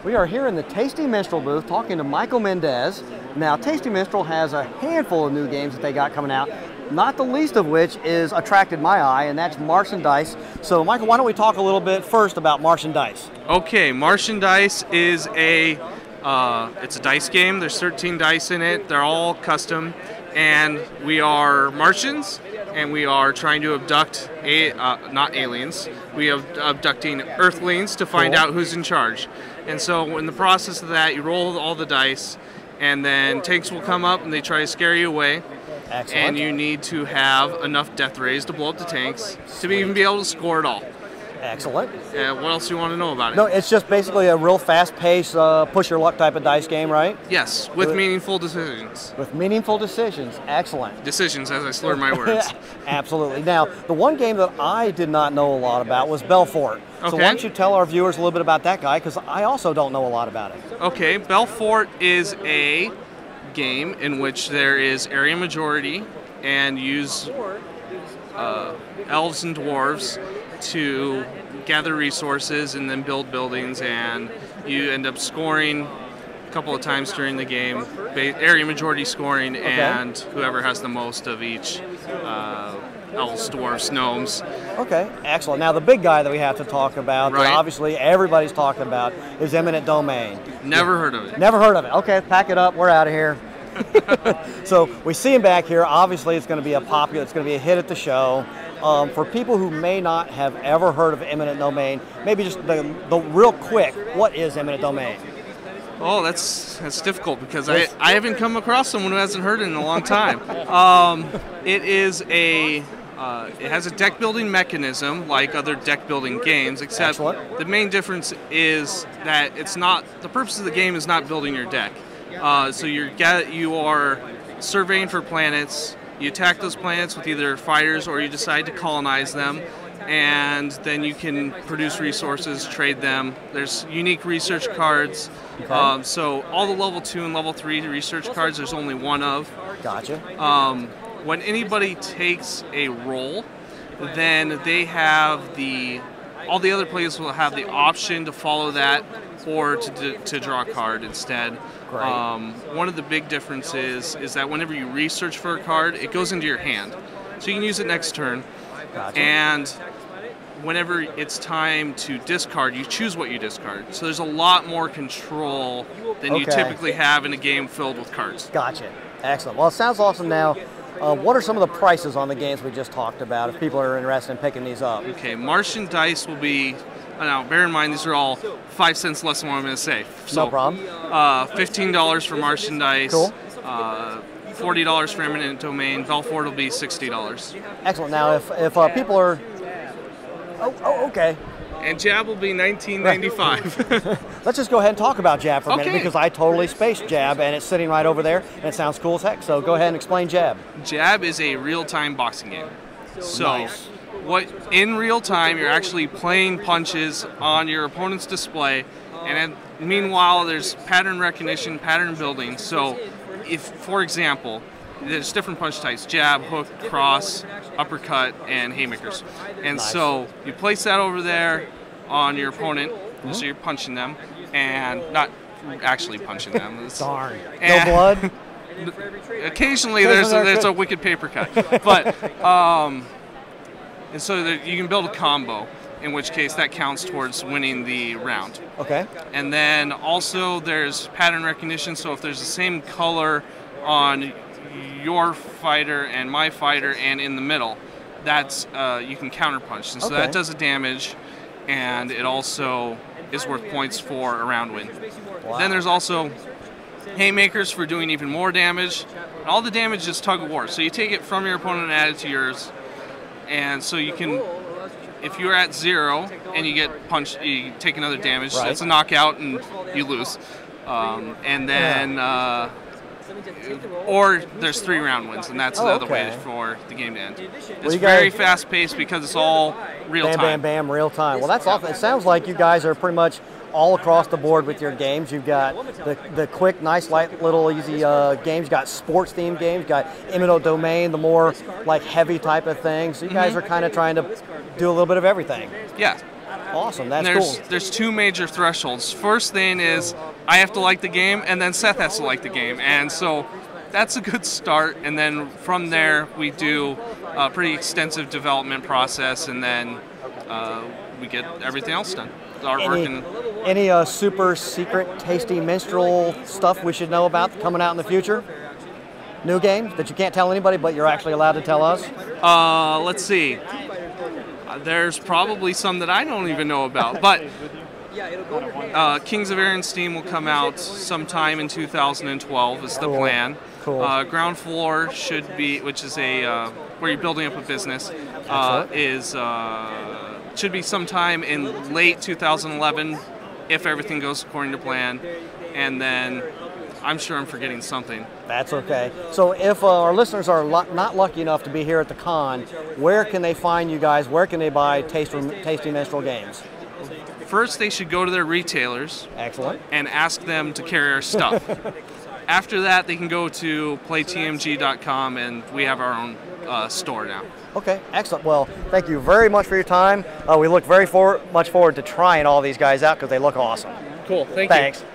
We are here in the Tasty Minstrel booth talking to Michael Mendez. Now, Tasty Minstrel has a handful of new games that they got coming out, not the least of which is attracted my eye, and that's Martian Dice. So, Michael, why don't we talk a little bit first about Martian Dice? Okay, Martian Dice is it's a dice game. There's 13 dice in it. They're all custom, and we are Martians, and we are trying to abduct, not aliens, we are abducting Earthlings to find out who's in charge. And so in the process of that, you roll all the dice, and then tanks will come up and they try to scare you away. Excellent. And you need to have enough death rays to blow up the tanks to even be able to score it all. Excellent. What else do you want to know about it? No, it's just basically a real fast-paced, push-your-luck type of dice game, right? Yes, with meaningful decisions. With meaningful decisions. Excellent. Decisions, as I slur my words. Absolutely. Now, the one game that I did not know a lot about was Belfort. Okay. So why don't you tell our viewers a little bit about that guy, because I also don't know a lot about it. Okay, Belfort is a game in which there is area majority and use elves and dwarves to gather resources and then build buildings, and you end up scoring a couple of times during the game, area majority scoring, and whoever has the most of each, elves, dwarves, gnomes. Okay, excellent. Now the big guy that we have to talk about, that obviously everybody's talking about, is Eminent Domain. Never heard of it. Never heard of it. Okay, pack it up, we're out of here. So we see him back here. Obviously it's going to be it's going to be a hit at the show. For people who may not have ever heard of Eminent Domain, maybe just the real quick, what is Eminent Domain? Oh, that's difficult because I haven't come across someone who hasn't heard it in a long time. It has a deck building mechanism like other deck building games, except the main difference is that the purpose of the game is not building your deck. So you are surveying for planets. You attack those planets with either fighters or you decide to colonize them, and then you can produce resources, trade them. There's unique research cards. So all the level 2 and level 3 research cards, there's only one of. Gotcha. When anybody takes a roll, then they have all the other players will have the option to follow that or to draw a card instead. One of the big differences is that whenever you research for a card, it goes into your hand. So you can use it next turn. Gotcha. And whenever it's time to discard, you choose what you discard. So there's a lot more control than you typically have in a game filled with cards. Gotcha. Excellent. Well, it sounds awesome now. What are some of the prices on the games we just talked about if people are interested in picking these up? Okay, Martian Dice will be, now bear in mind these are all 5 cents less than what I'm going to say. So, no problem. $15 for Martian Dice. Cool. $40 for Eminent Domain. Belfort will be $60. Excellent. Now, if people are, okay. And Jab will be $19.95. Let's just go ahead and talk about Jab for a minute, because I totally spaced Jab, and it's sitting right over there, and it sounds cool as heck. So go ahead and explain Jab. Jab is a real-time boxing game. So in real time, you're actually playing punches on your opponent's display, and meanwhile, there's pattern recognition, pattern building. So if, for example, there's different punch types: jab, hook, cross, uppercut, and haymakers. And so you place that over there on your opponent, so you're punching them, and not actually punching them. Darn. No blood? Occasionally there's a wicked paper cut. But, and so you can build a combo, in which case that counts towards winning the round. Okay. And then also there's pattern recognition, so if there's the same color on your fighter and my fighter and in the middle, that's you can counterpunch, and so that does a damage, and it also is worth points for a round win. Then there's also haymakers for doing even more damage. And all the damage is tug of war, so you take it from your opponent and add it to yours, and so you can, if you're at 0 and you get punched, you take another damage. That's a knockout and you lose, and then. Or there's 3 round wins, and that's the other way for the game to end. It's very fast-paced because it's all real-time. Bam, bam, bam, real-time. Well, that's awesome. It sounds like you guys are pretty much all across the board with your games. You've got the quick, nice, light, little, easy games. You've got sports-themed games. You've got Eminent Domain, the more like heavy type of things. So you guys are kind of trying to do a little bit of everything. Yeah. Awesome, that's cool. There's two major thresholds. First thing is I have to like the game, and then Seth has to like the game, and so that's a good start. And then from there we do a pretty extensive development process, and then we get everything else done. Any super secret, tasty Minstrel stuff we should know about coming out in the future? New games that you can't tell anybody, but you're actually allowed to tell us? Let's see. There's probably some that I don't even know about, but Kings of Steam will come out sometime in 2012 is the plan. Cool. Ground Floor should be, which is where you're building up a business, should be sometime in late 2011 if everything goes according to plan, and then I'm sure I'm forgetting something. That's okay. So if our listeners are not lucky enough to be here at the con, where can they find you guys? Where can they buy Tasty Minstrel games? First, they should go to their retailers. Excellent. And ask them to carry our stuff. After that, they can go to playtmg.com, and we have our own store now. Okay, excellent. Well, thank you very much for your time. We look much forward to trying all these guys out because they look awesome. Cool. Thank you. Thanks.